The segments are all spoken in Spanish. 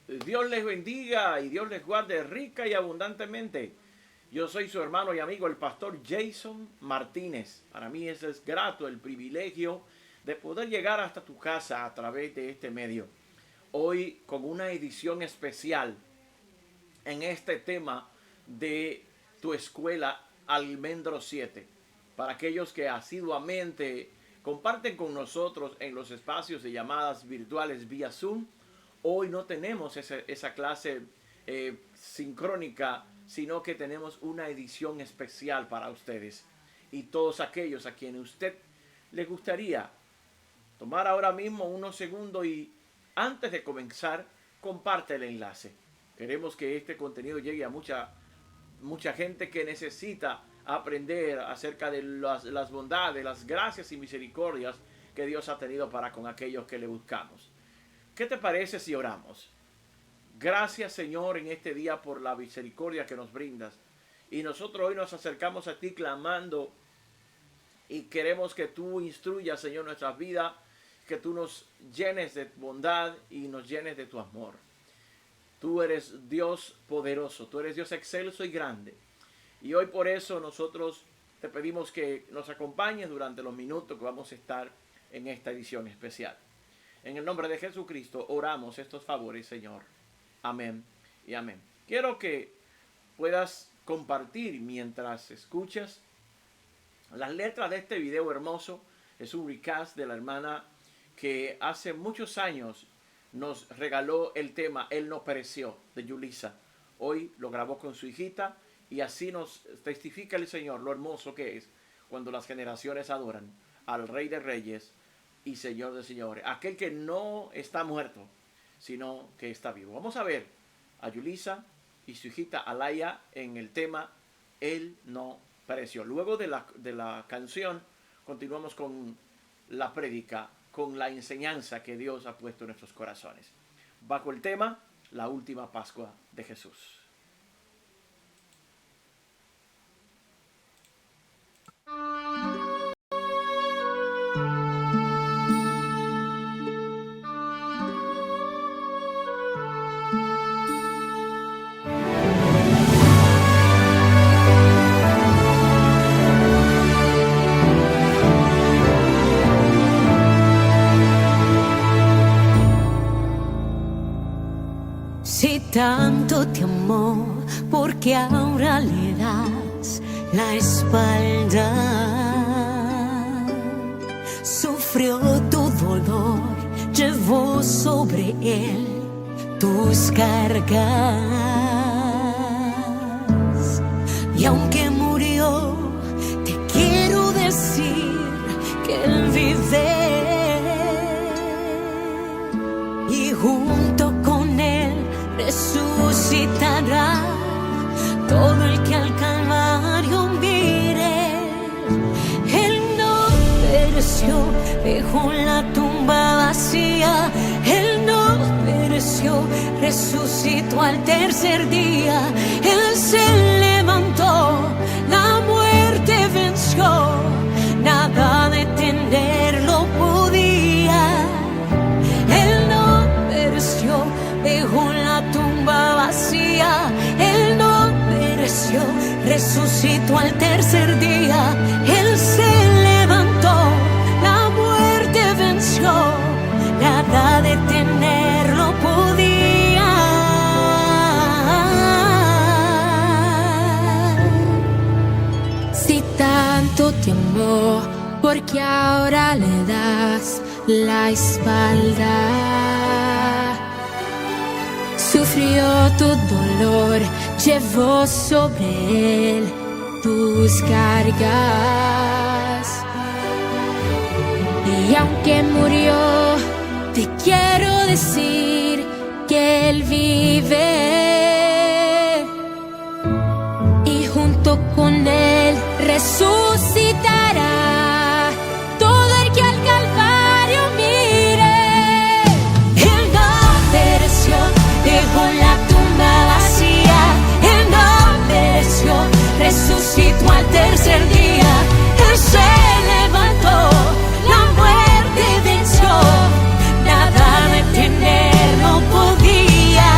Dios les bendiga y Dios les guarde rica y abundantemente. Yo soy su hermano y amigo, el pastor Jason Martínez. Para mí es grato el privilegio de poder llegar hasta tu casa a través de este medio. Hoy con una edición especial en este tema de tu escuela Almendro 7. Para aquellos que asiduamente comparten con nosotros en los espacios de llamadas virtuales vía Zoom, hoy no tenemos esa clase sincrónica, sino que tenemos una edición especial para ustedes. Y todos aquellos a quienes usted le gustaría tomar ahora mismo unos segundos y antes de comenzar, comparte el enlace. Queremos que este contenido llegue a mucha gente que necesita aprender acerca de las bondades, las gracias y misericordias que Dios ha tenido para con aquellos que le buscamos. ¿Qué te parece si oramos? Gracias, Señor, en este día por la misericordia que nos brindas. Y nosotros hoy nos acercamos a ti clamando y queremos que tú instruyas, Señor, nuestras vidas, que tú nos llenes de bondad y nos llenes de tu amor. Tú eres Dios poderoso, tú eres Dios excelso y grande. Y hoy por eso nosotros te pedimos que nos acompañes durante los minutos que vamos a estar en esta edición especial. En el nombre de Jesucristo oramos estos favores, Señor. Amén y amén. Quiero que puedas compartir mientras escuchas las letras de este video hermoso. Es un recast de la hermana que hace muchos años nos regaló el tema Él no pereció, de Yulisa. Hoy lo grabó con su hijita y así nos testifica el Señor lo hermoso que es cuando las generaciones adoran al Rey de Reyes y Señor de Señores, aquel que no está muerto, sino que está vivo. Vamos a ver a Yulisa y su hijita Alaya en el tema Él no pereció. Luego de la canción continuamos con la prédica, con la enseñanza que Dios ha puesto en nuestros corazones, bajo el tema La última Pascua de Jesús. Si tanto te amó, porque ahora le das la espalda. Sufrió tu dolor, llevó sobre él tus cargas. Y aunque murió, te quiero decir que él vive. Y junto con él resucitará todo el que al Calvario mire. Él no pereció, dejó la tumba vacía. Él no pereció, resucitó al tercer día. Él se levantó, la muerte venció, nada detenerlo podía. Él no pereció, dejó la tumba vacía. Él no pereció, resucitó al tercer día. Él se levantó, la muerte venció, nada detenerlo podía. Si tanto te amó, porque ahora le das la espalda. Sufrió tu dolor, llevó sobre él tus cargas. Y aunque murió, te quiero decir que él vive. Y junto con él resucitará todo el que al Calvario mire. Él no pereció, dejó la tumba vacía. Él no pereció, resucitó al tercer día. Él se levantó, la muerte venció, nada detenerlo podía.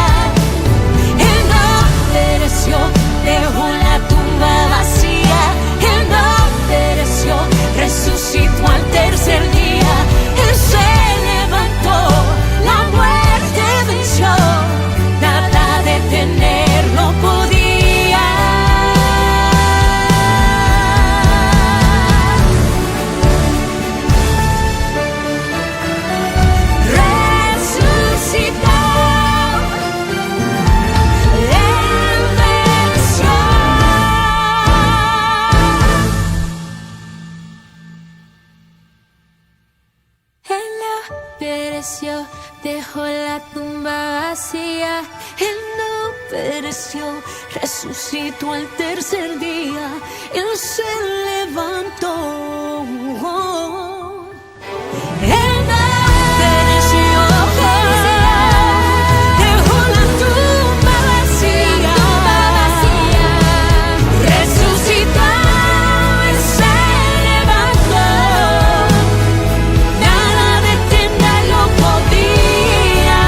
pereció, resucitó al tercer día, Él se levantó. Él pereció, dejó la tumba vacía, resucitó y se levantó, nada detenerlo podía.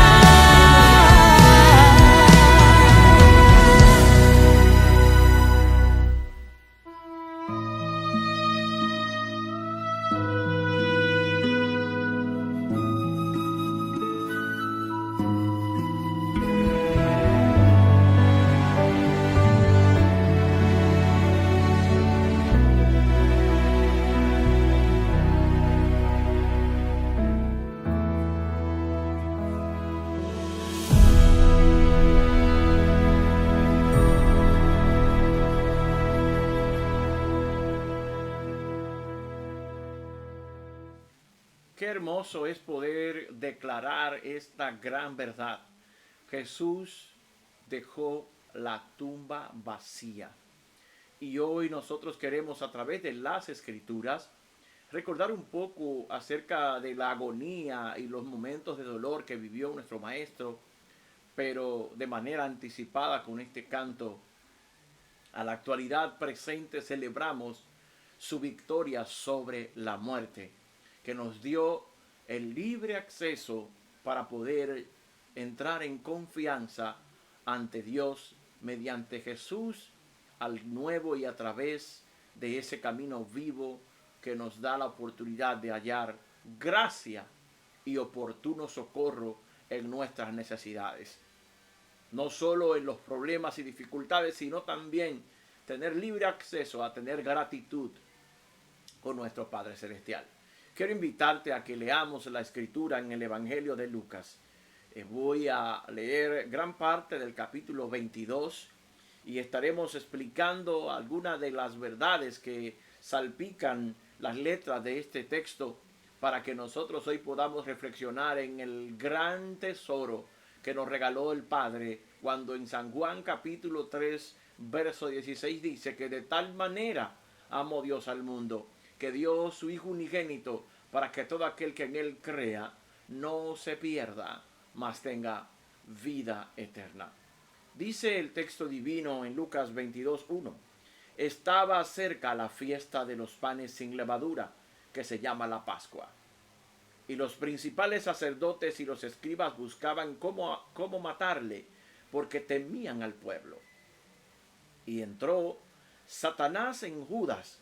Qué hermoso es poder declarar esta gran verdad. Jesús dejó la tumba vacía. Y hoy nosotros queremos, a través de las Escrituras, recordar un poco acerca de la agonía y los momentos de dolor que vivió nuestro Maestro, pero de manera anticipada con este canto. A la actualidad presente celebramos su victoria sobre la muerte, que nos dio el libre acceso para poder entrar en confianza ante Dios mediante Jesús al nuevo y a través de ese camino vivo que nos da la oportunidad de hallar gracia y oportuno socorro en nuestras necesidades. No solo en los problemas y dificultades, sino también tener libre acceso a tener gratitud con nuestro Padre Celestial. Quiero invitarte a que leamos la Escritura en el Evangelio de Lucas. Voy a leer gran parte del capítulo 22 y estaremos explicando algunas de las verdades que salpican las letras de este texto para que nosotros hoy podamos reflexionar en el gran tesoro que nos regaló el Padre cuando en San Juan capítulo 3 verso 16 dice que de tal manera amó Dios al mundo que dio su Hijo unigénito para que todo aquel que en Él crea no se pierda, mas tenga vida eterna. Dice el texto divino en Lucas 22:1. Estaba cerca la fiesta de los panes sin levadura, que se llama la Pascua. Y los principales sacerdotes y los escribas buscaban cómo matarle, porque temían al pueblo. Y entró Satanás en Judas,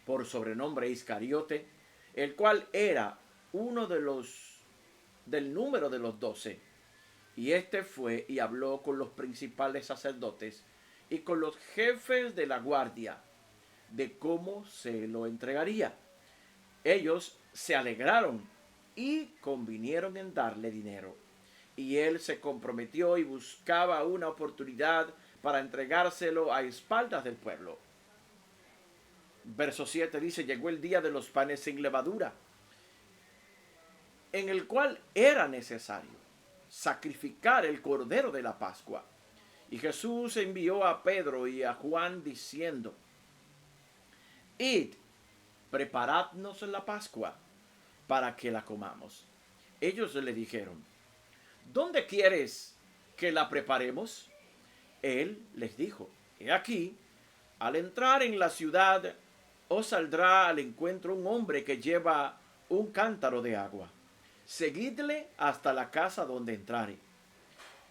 por sobrenombre Iscariote, el cual era uno del número de los 12. Y este fue y habló con los principales sacerdotes y con los jefes de la guardia de cómo se lo entregaría. Ellos se alegraron y convinieron en darle dinero. Y él se comprometió y buscaba una oportunidad para entregárselo a espaldas del pueblo. Verso 7 dice, llegó el día de los panes sin levadura, en el cual era necesario sacrificar el cordero de la Pascua. Y Jesús envió a Pedro y a Juan diciendo, id, preparadnos la Pascua para que la comamos. Ellos le dijeron, ¿dónde quieres que la preparemos? Él les dijo, he aquí, al entrar en la ciudad, os saldrá al encuentro un hombre que lleva un cántaro de agua. Seguidle hasta la casa donde entrare.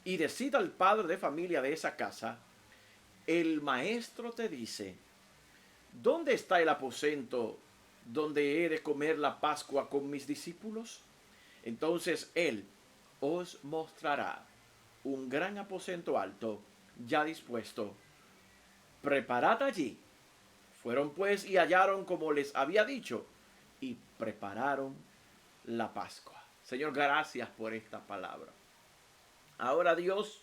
Y decid al padre de familia de esa casa, el maestro te dice, ¿dónde está el aposento donde he de comer la Pascua con mis discípulos? Entonces él os mostrará un gran aposento alto, ya dispuesto. Preparad allí. Fueron pues y hallaron como les había dicho, y prepararon la Pascua. Señor, gracias por esta palabra. Ahora, Dios,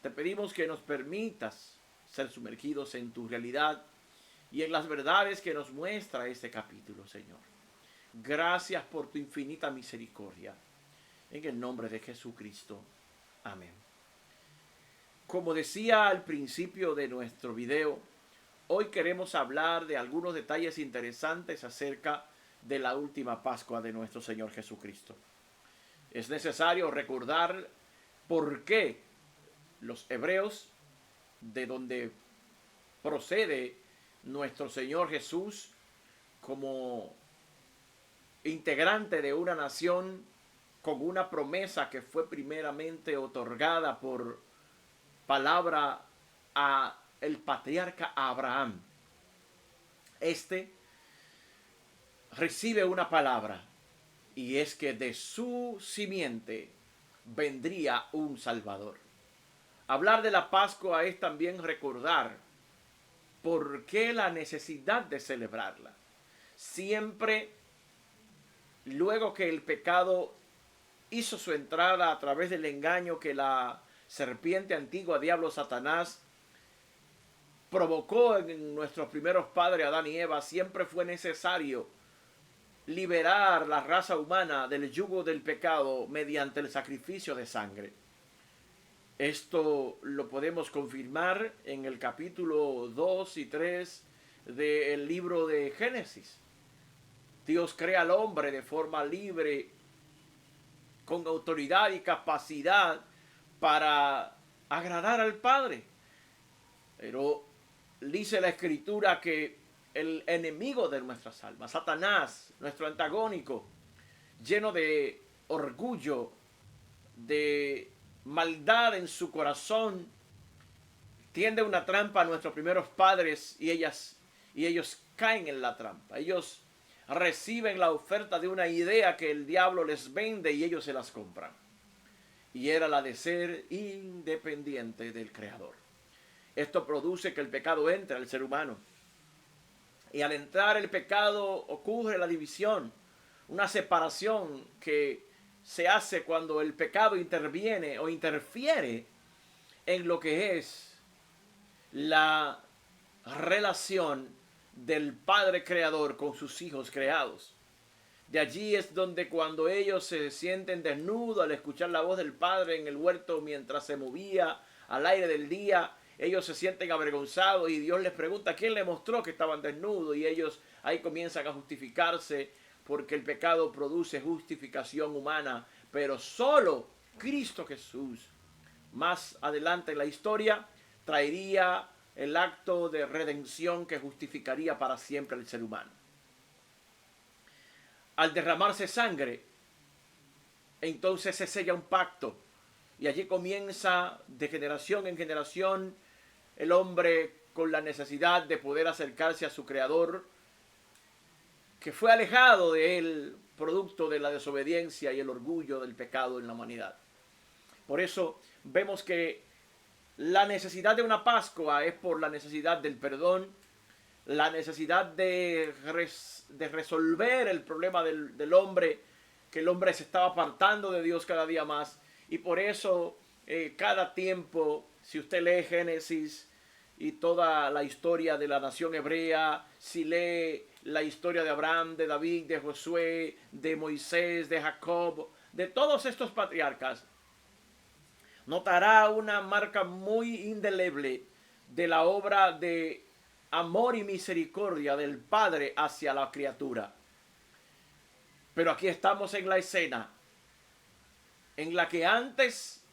te pedimos que nos permitas ser sumergidos en tu realidad y en las verdades que nos muestra este capítulo, Señor. Gracias por tu infinita misericordia. En el nombre de Jesucristo. Amén. Como decía al principio de nuestro video, hoy queremos hablar de algunos detalles interesantes acerca de la última Pascua de nuestro Señor Jesucristo. Es necesario recordar por qué los hebreos, de donde procede nuestro Señor Jesús como integrante de una nación con una promesa que fue primeramente otorgada por palabra a el patriarca Abraham. Este recibe una palabra, y es que de su simiente vendría un Salvador. Hablar de la Pascua es también recordar por qué la necesidad de celebrarla. Siempre, luego que el pecado hizo su entrada a través del engaño que la serpiente antigua, diablo Satanás, provocó en nuestros primeros padres, Adán y Eva, siempre fue necesario liberar la raza humana del yugo del pecado mediante el sacrificio de sangre. Esto lo podemos confirmar en el capítulo 2 y 3 del libro de Génesis. Dios crea al hombre de forma libre, con autoridad y capacidad para agradar al Padre. Pero dice la Escritura que el enemigo de nuestras almas, Satanás, nuestro antagónico, lleno de orgullo, de maldad en su corazón, tiende una trampa a nuestros primeros padres y ellos caen en la trampa. Ellos reciben la oferta de una idea que el diablo les vende y ellos se las compran. Y era la de ser independiente del Creador. Esto produce que el pecado entre al ser humano. Y al entrar el pecado ocurre la división, una separación que se hace cuando el pecado interviene o interfiere en lo que es la relación del Padre Creador con sus hijos creados. De allí es donde cuando ellos se sienten desnudos al escuchar la voz del Padre en el huerto mientras se movía al aire del día, ellos se sienten avergonzados y Dios les pregunta quién les mostró que estaban desnudos, y ellos ahí comienzan a justificarse porque el pecado produce justificación humana, pero solo Cristo Jesús más adelante en la historia traería el acto de redención que justificaría para siempre al ser humano. Al derramarse sangre, entonces se sella un pacto, y allí comienza de generación en generación el hombre con la necesidad de poder acercarse a su Creador, que fue alejado de él producto de la desobediencia y el orgullo del pecado en la humanidad. Por eso vemos que la necesidad de una Pascua es por la necesidad del perdón, la necesidad de resolver el problema del hombre, que el hombre se estaba apartando de Dios cada día más. Y por eso cada tiempo, si usted lee Génesis y toda la historia de la nación hebrea, si lee la historia de Abraham, de David, de Josué, de Moisés, de Jacob, de todos estos patriarcas, notará una marca muy indeleble de la obra de amor y misericordia del Padre hacia la criatura. Pero aquí estamos en la escena en la que antes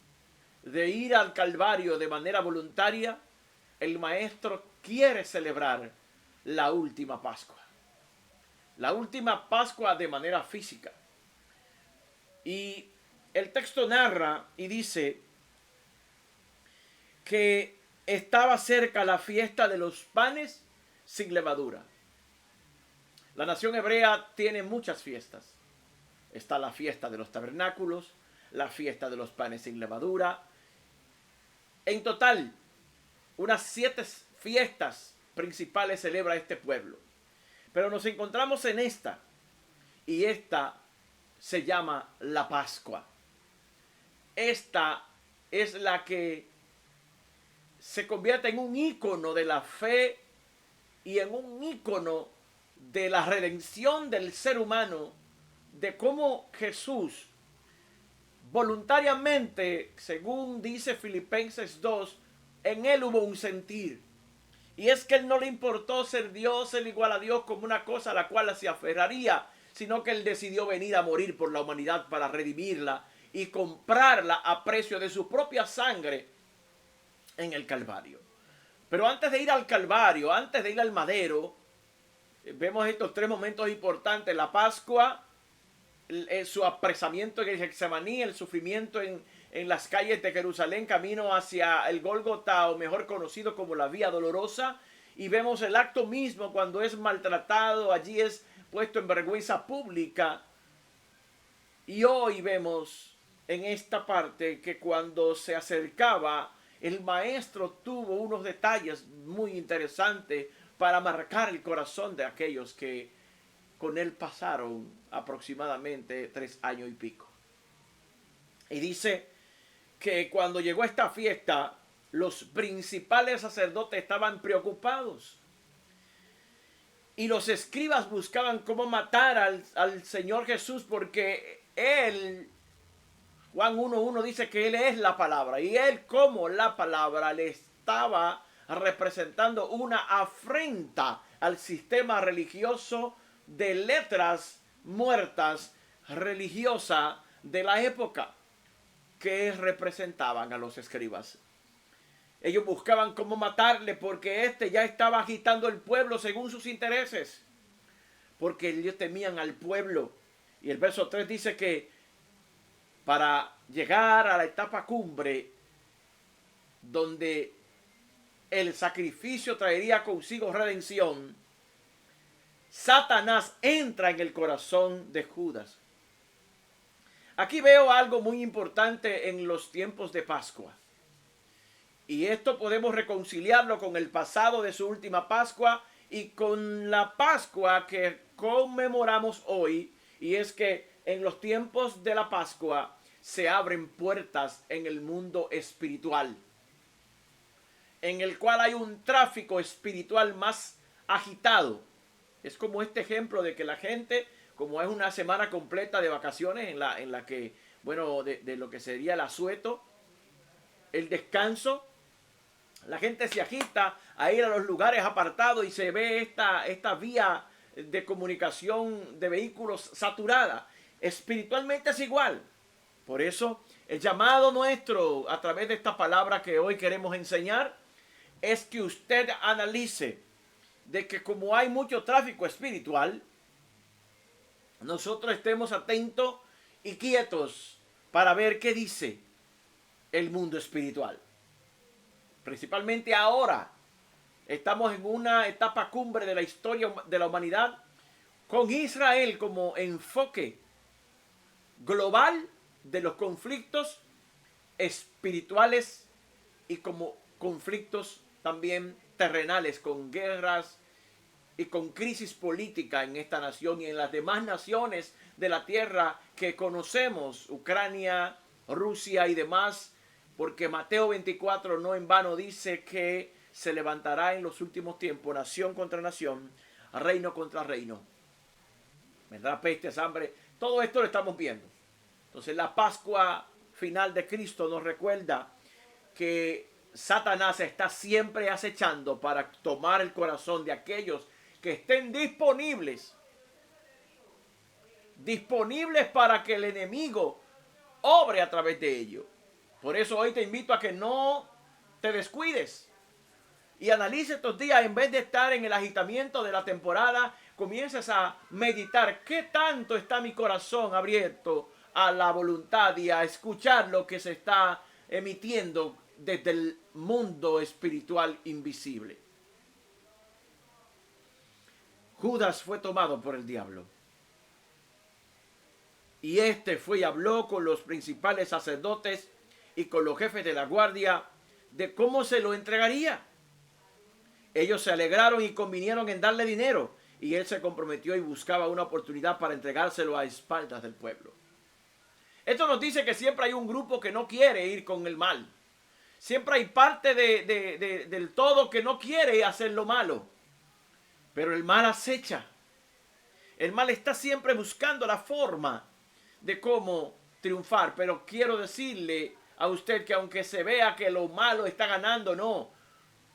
de ir al Calvario de manera voluntaria, el Maestro quiere celebrar la última Pascua. La última Pascua de manera física. Y el texto narra y dice que estaba cerca la fiesta de los panes sin levadura. La nación hebrea tiene muchas fiestas. Está la fiesta de los tabernáculos, la fiesta de los panes sin levadura. En total, unas 7 fiestas principales celebra este pueblo. Pero nos encontramos en esta, y esta se llama la Pascua. Esta es la que se convierte en un ícono de la fe y en un ícono de la redención del ser humano, de cómo Jesús voluntariamente, según dice Filipenses 2, en él hubo un sentir. Y es que él no le importó ser Dios, ser igual a Dios como una cosa a la cual se aferraría, sino que él decidió venir a morir por la humanidad para redimirla y comprarla a precio de su propia sangre en el Calvario. Pero antes de ir al Calvario, antes de ir al madero, vemos estos tres momentos importantes: la Pascua, su apresamiento en el Getsemaní, el sufrimiento en las calles de Jerusalén, camino hacia el Gólgota, o mejor conocido como la Vía Dolorosa, y vemos el acto mismo cuando es maltratado, allí es puesto en vergüenza pública. Y hoy vemos en esta parte que cuando se acercaba, el maestro tuvo unos detalles muy interesantes para marcar el corazón de aquellos que con él pasaron aproximadamente 3 años y pico. Y dice que cuando llegó esta fiesta, los principales sacerdotes estaban preocupados. Y los escribas buscaban cómo matar al Señor Jesús, porque él, Juan 1:1 dice que él es la palabra. Y él, como la palabra, le estaba representando una afrenta al sistema religioso de letras muertas religiosa de la época que representaban a los escribas. Ellos buscaban cómo matarle porque éste ya estaba agitando el pueblo según sus intereses, porque ellos temían al pueblo. Y el verso 3 dice que para llegar a la etapa cumbre, donde el sacrificio traería consigo redención, Satanás entra en el corazón de Judas. Aquí veo algo muy importante en los tiempos de Pascua. Y esto podemos reconciliarlo con el pasado de su última Pascua y con la Pascua que conmemoramos hoy. Y es que en los tiempos de la Pascua se abren puertas en el mundo espiritual, en el cual hay un tráfico espiritual más agitado. Es como este ejemplo de que la gente, como es una semana completa de vacaciones en la que, bueno, de lo que sería el asueto, el descanso, la gente se agita a ir a los lugares apartados y se ve esta vía de comunicación de vehículos saturada. Espiritualmente es igual. Por eso el llamado nuestro a través de esta palabra que hoy queremos enseñar es que usted analice de que como hay mucho tráfico espiritual, nosotros estemos atentos y quietos para ver qué dice el mundo espiritual. Principalmente ahora estamos en una etapa cumbre de la historia de la humanidad, con Israel como enfoque global de los conflictos espirituales y como conflictos también terrenales, con guerras y con crisis política en esta nación y en las demás naciones de la tierra que conocemos, Ucrania, Rusia y demás, porque Mateo 24 no en vano dice que se levantará en los últimos tiempos nación contra nación, reino contra reino. Vendrá peste, hambre, todo esto lo estamos viendo. Entonces la Pascua final de Cristo nos recuerda que Satanás está siempre acechando para tomar el corazón de aquellos que estén disponibles para que el enemigo obre a través de ellos. Por eso hoy te invito a que no te descuides y analice estos días. En vez de estar en el agitamiento de la temporada, comiences a meditar qué tanto está mi corazón abierto a la voluntad y a escuchar lo que se está emitiendo desde el mundo espiritual invisible. Judas fue tomado por el diablo. Y este fue y habló con los principales sacerdotes y con los jefes de la guardia de cómo se lo entregaría. Ellos se alegraron y convinieron en darle dinero, y él se comprometió y buscaba una oportunidad para entregárselo a espaldas del pueblo. Esto nos dice que siempre hay un grupo que no quiere ir con el mal. Siempre hay parte del todo que no quiere hacer lo malo. Pero el mal acecha. El mal está siempre buscando la forma de cómo triunfar. Pero quiero decirle a usted que aunque se vea que lo malo está ganando, no.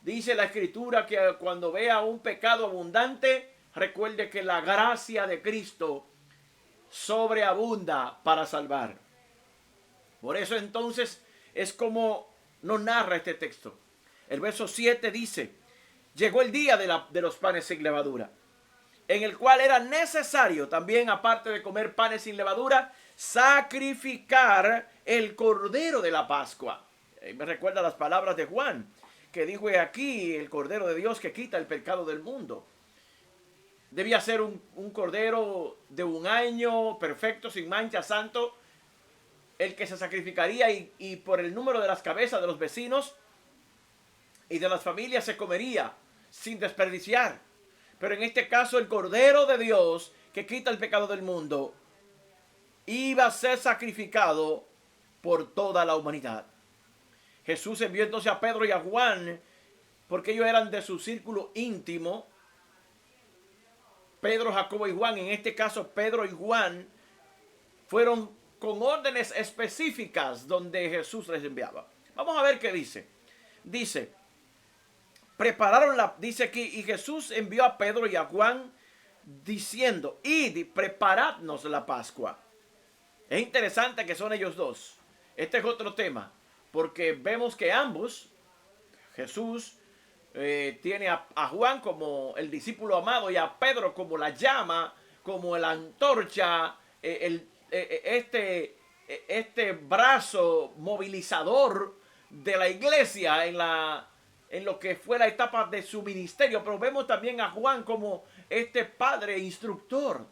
Dice la Escritura que cuando vea un pecado abundante, recuerde que la gracia de Cristo sobreabunda para salvar. Por eso entonces es como nos narra este texto. El verso 7 dice: llegó el día de los panes sin levadura, en el cual era necesario también, aparte de comer panes sin levadura, sacrificar el cordero de la Pascua. Me recuerda las palabras de Juan, que dijo: he aquí el cordero de Dios que quita el pecado del mundo. Debía ser un cordero de un año, perfecto, sin mancha, santo, el que se sacrificaría, y por el número de las cabezas de los vecinos y de las familias se comería sin desperdiciar. Pero en este caso el Cordero de Dios que quita el pecado del mundo iba a ser sacrificado por toda la humanidad. Jesús envió entonces a Pedro y a Juan porque ellos eran de su círculo íntimo. Pedro, Jacobo y Juan, en este caso Pedro y Juan, fueron con órdenes específicas donde Jesús les enviaba. Vamos a ver qué dice. Dice: dice aquí, y Jesús envió a Pedro y a Juan diciendo: id, preparadnos la Pascua. Es interesante que son ellos dos. Este es otro tema, porque vemos que ambos, Jesús tiene a Juan como el discípulo amado y a Pedro como la llama, como la antorcha, este brazo movilizador de la iglesia en lo que fue la etapa de su ministerio. Pero vemos también a Juan como este padre instructor.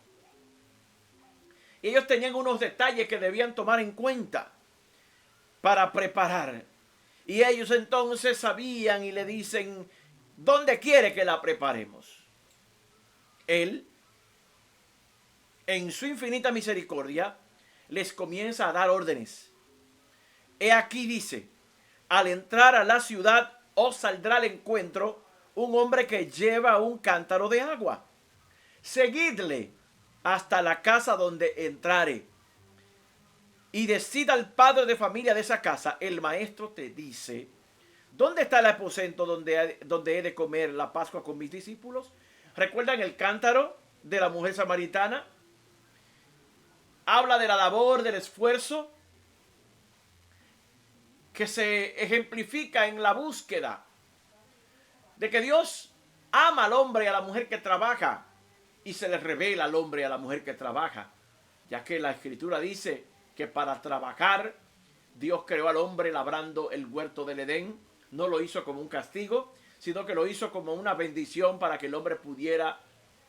Y ellos tenían unos detalles que debían tomar en cuenta para preparar. Y ellos entonces sabían y le dicen: ¿dónde quiere que la preparemos? Él, en su infinita misericordia, les comienza a dar órdenes. He aquí, dice: al entrar a la ciudad os saldrá al encuentro un hombre que lleva un cántaro de agua. Seguidle hasta la casa donde entrare. Y decida al padre de familia de esa casa: el maestro te dice, ¿dónde está el aposento donde he de comer la Pascua con mis discípulos? ¿Recuerdan el cántaro de la mujer samaritana? Habla de la labor, del esfuerzo que se ejemplifica en la búsqueda de que Dios ama al hombre y a la mujer que trabaja, y se le revela al hombre y a la mujer que trabaja, ya que la Escritura dice que para trabajar Dios creó al hombre labrando el huerto del Edén. No lo hizo como un castigo, sino que lo hizo como una bendición para que el hombre pudiera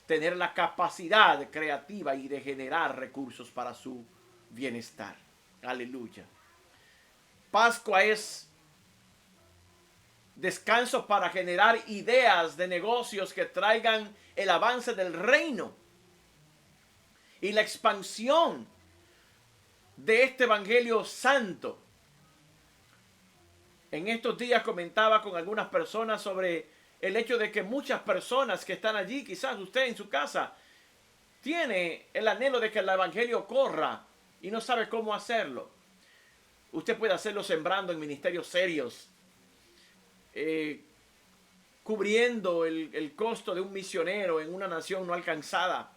tener la capacidad creativa y de generar recursos para su bienestar. Aleluya. Pascua es descanso para generar ideas de negocios que traigan el avance del reino y la expansión de este evangelio santo. En estos días comentaba con algunas personas sobre el hecho de que muchas personas que están allí, quizás usted en su casa, tiene el anhelo de que el evangelio corra y no sabe cómo hacerlo. Usted puede hacerlo sembrando en ministerios serios, cubriendo el costo de un misionero en una nación no alcanzada.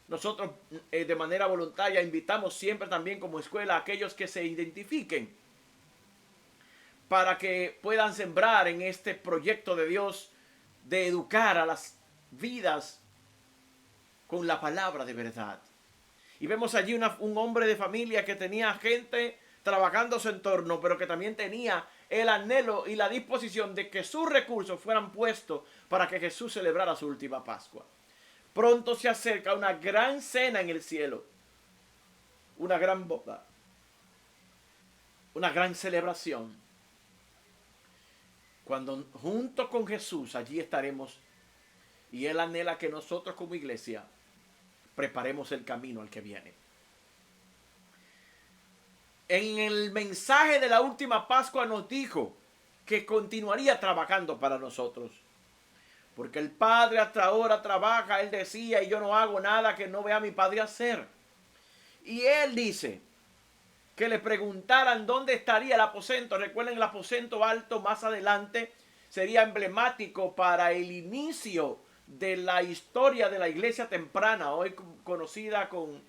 Nosotros de manera voluntaria invitamos siempre también como escuela a aquellos que se identifiquen para que puedan sembrar en este proyecto de Dios de educar a las vidas con la palabra de verdad. Y vemos allí un hombre de familia que tenía gente trabajando a su entorno, pero que también tenía el anhelo y la disposición de que sus recursos fueran puestos para que Jesús celebrara su última Pascua. Pronto se acerca una gran cena en el cielo, una gran boda, una gran celebración, cuando junto con Jesús allí estaremos, y Él anhela que nosotros como iglesia preparemos el camino al que viene. En el mensaje de la última Pascua nos dijo que continuaría trabajando para nosotros. Porque el Padre hasta ahora trabaja, Él decía, y yo no hago nada que no vea a mi Padre hacer. Y Él dice que le preguntaran dónde estaría el aposento. Recuerden, el aposento alto más adelante sería emblemático para el inicio de la historia de la iglesia temprana, hoy conocida con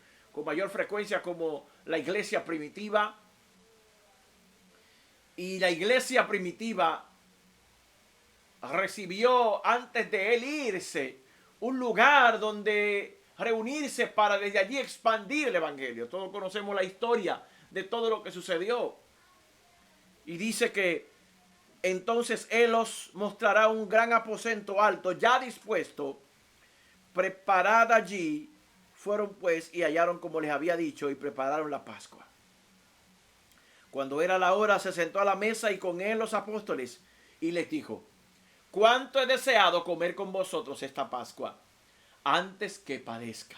mayor frecuencia como la iglesia primitiva. Y la iglesia primitiva recibió, antes de él irse, un lugar donde reunirse para desde allí expandir el evangelio. Todos conocemos la historia de todo lo que sucedió. Y dice que entonces él os mostrará un gran aposento alto, ya dispuesto, preparada allí. Fueron pues y hallaron como les había dicho y prepararon la Pascua. Cuando era la hora, se sentó a la mesa y con él los apóstoles y les dijo: cuánto he deseado comer con vosotros esta Pascua antes que padezca.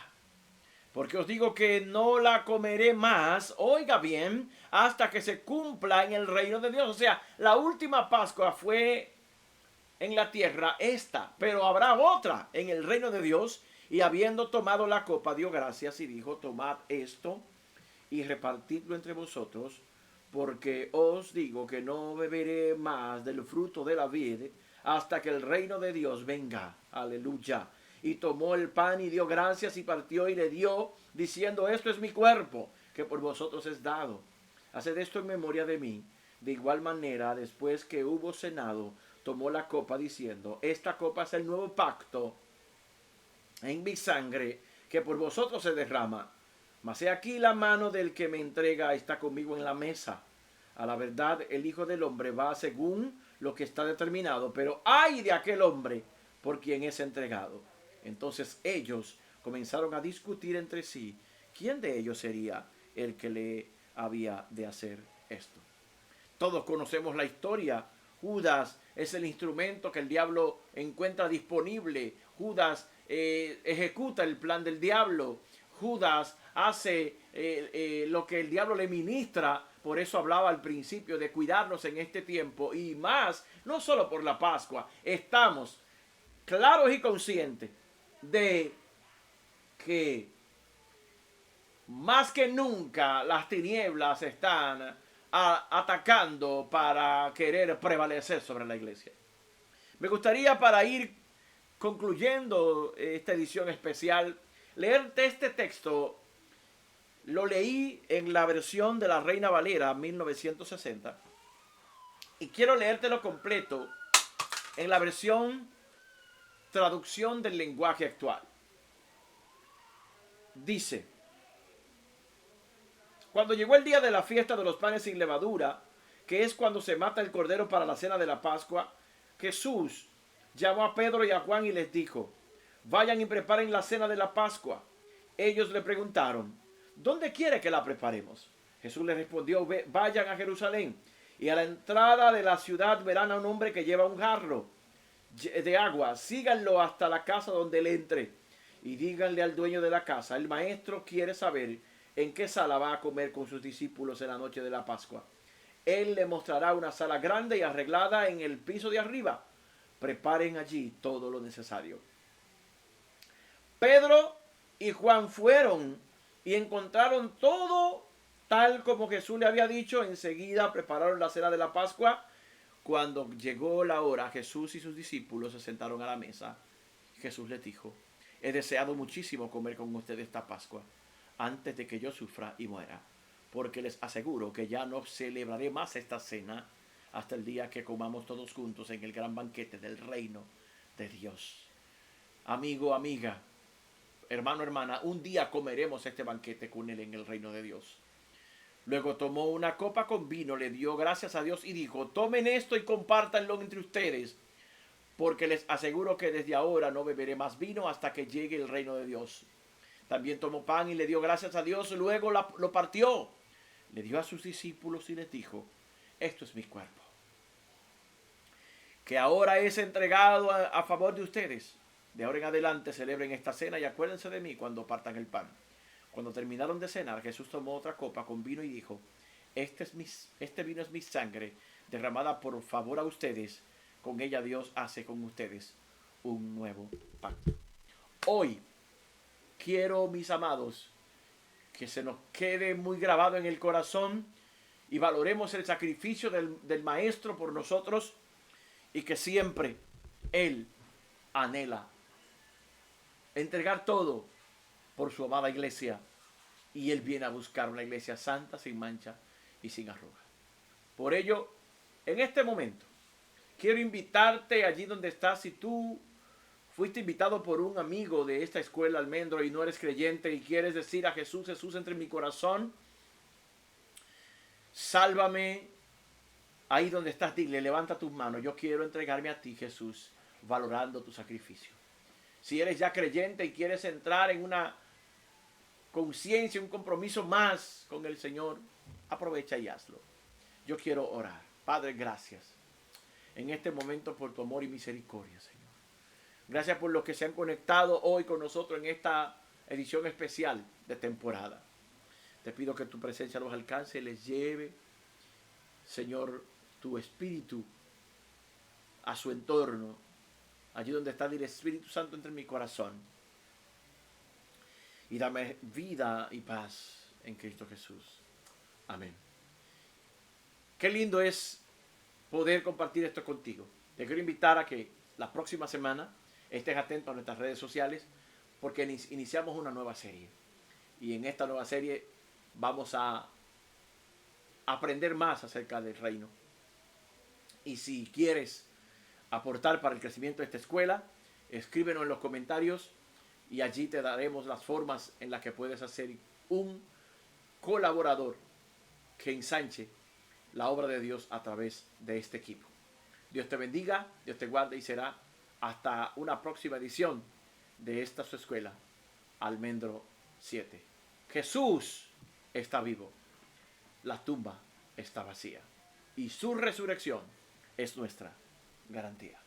Porque os digo que no la comeré más, oiga bien, hasta que se cumpla en el reino de Dios. O sea, la última Pascua fue en la tierra esta, pero habrá otra en el reino de Dios. Y habiendo tomado la copa, dio gracias y dijo: tomad esto y repartidlo entre vosotros, porque os digo que no beberé más del fruto de la vid hasta que el reino de Dios venga. Aleluya. Y tomó el pan y dio gracias y partió y le dio, diciendo: esto es mi cuerpo, que por vosotros es dado. Haced esto en memoria de mí. De igual manera, después que hubo cenado, tomó la copa, diciendo: esta copa es el nuevo pacto en mi sangre, que por vosotros se derrama. Mas he aquí la mano del que me entrega está conmigo en la mesa. A la verdad, el Hijo del Hombre va según lo que está determinado, pero ay de aquel hombre por quien es entregado. Entonces ellos comenzaron a discutir entre sí quién de ellos sería el que le había de hacer esto. Todos conocemos la historia. Judas es el instrumento que el diablo encuentra disponible. Judas ejecuta el plan del diablo. Judas hace lo que el diablo le ministra. Por eso hablaba al principio de cuidarnos en este tiempo, y más, no solo por la Pascua. Estamos claros y conscientes de que más que nunca las tinieblas están atacando para querer prevalecer sobre la iglesia. Me gustaría, para ir concluyendo esta edición especial, leerte este texto. Lo leí en la versión de la Reina Valera 1960 y quiero leértelo completo en la versión traducción del lenguaje actual. Dice: cuando llegó el día de la fiesta de los panes sin levadura, que es cuando se mata el cordero para la cena de la Pascua, Jesús llamó a Pedro y a Juan y les dijo: vayan y preparen la cena de la Pascua. Ellos le preguntaron: ¿dónde quiere que la preparemos? Jesús les respondió: vayan a Jerusalén, y a la entrada de la ciudad verán a un hombre que lleva un jarro de agua. Síganlo hasta la casa donde él entre, y díganle al dueño de la casa: el maestro quiere saber en qué sala va a comer con sus discípulos en la noche de la Pascua. Él le mostrará una sala grande y arreglada en el piso de arriba. Preparen allí todo lo necesario. Pedro y Juan fueron y encontraron todo tal como Jesús le había dicho. Enseguida prepararon la cena de la Pascua. Cuando llegó la hora, Jesús y sus discípulos se sentaron a la mesa. Jesús les dijo: he deseado muchísimo comer con ustedes esta Pascua antes de que yo sufra y muera, porque les aseguro que ya no celebraré más esta cena hasta el día que comamos todos juntos en el gran banquete del reino de Dios. Amigo, amiga, hermano, hermana, un día comeremos este banquete con él en el reino de Dios. Luego tomó una copa con vino, le dio gracias a Dios y dijo: tomen esto y compártanlo entre ustedes, porque les aseguro que desde ahora no beberé más vino hasta que llegue el reino de Dios. También tomó pan y le dio gracias a Dios, luego lo partió, le dio a sus discípulos y les dijo: esto es mi cuerpo, que ahora es entregado a favor de ustedes. De ahora en adelante celebren esta cena y acuérdense de mí cuando partan el pan. Cuando terminaron de cenar, Jesús tomó otra copa con vino y dijo: este vino es mi sangre, derramada por favor a ustedes. Con ella Dios hace con ustedes un nuevo pacto. Hoy quiero, mis amados, que se nos quede muy grabado en el corazón y valoremos el sacrificio del Maestro por nosotros, y que siempre Él anhela entregar todo por su amada iglesia, y Él viene a buscar una iglesia santa, sin mancha y sin arruga. Por ello, en este momento, quiero invitarte allí donde estás. Si tú fuiste invitado por un amigo de esta escuela Almendro y no eres creyente y quieres decir a Jesús: Jesús, entra en mi corazón, sálvame. Ahí donde estás, dile, levanta tus manos: yo quiero entregarme a ti, Jesús, valorando tu sacrificio. Si eres ya creyente y quieres entrar en una conciencia, un compromiso más con el Señor, aprovecha y hazlo. Yo quiero orar. Padre, gracias en este momento por tu amor y misericordia, Señor. Gracias por los que se han conectado hoy con nosotros en esta edición especial de temporada. Te pido que tu presencia los alcance y les lleve, Señor, tu espíritu a su entorno. Allí donde está, el Espíritu Santo, entre en mi corazón y dame vida y paz en Cristo Jesús. Amén. Qué lindo es poder compartir esto contigo. Te quiero invitar a que la próxima semana estés atento a nuestras redes sociales, porque iniciamos una nueva serie. Y en esta nueva serie vamos a aprender más acerca del reino. Y si quieres aportar para el crecimiento de esta escuela, escríbenos en los comentarios y allí te daremos las formas en las que puedes hacer un colaborador que ensanche la obra de Dios a través de este equipo. Dios te bendiga, Dios te guarde, y será hasta una próxima edición de esta su escuela, Almendro 7. Jesús está vivo, la tumba está vacía y su resurrección es nuestra garantía.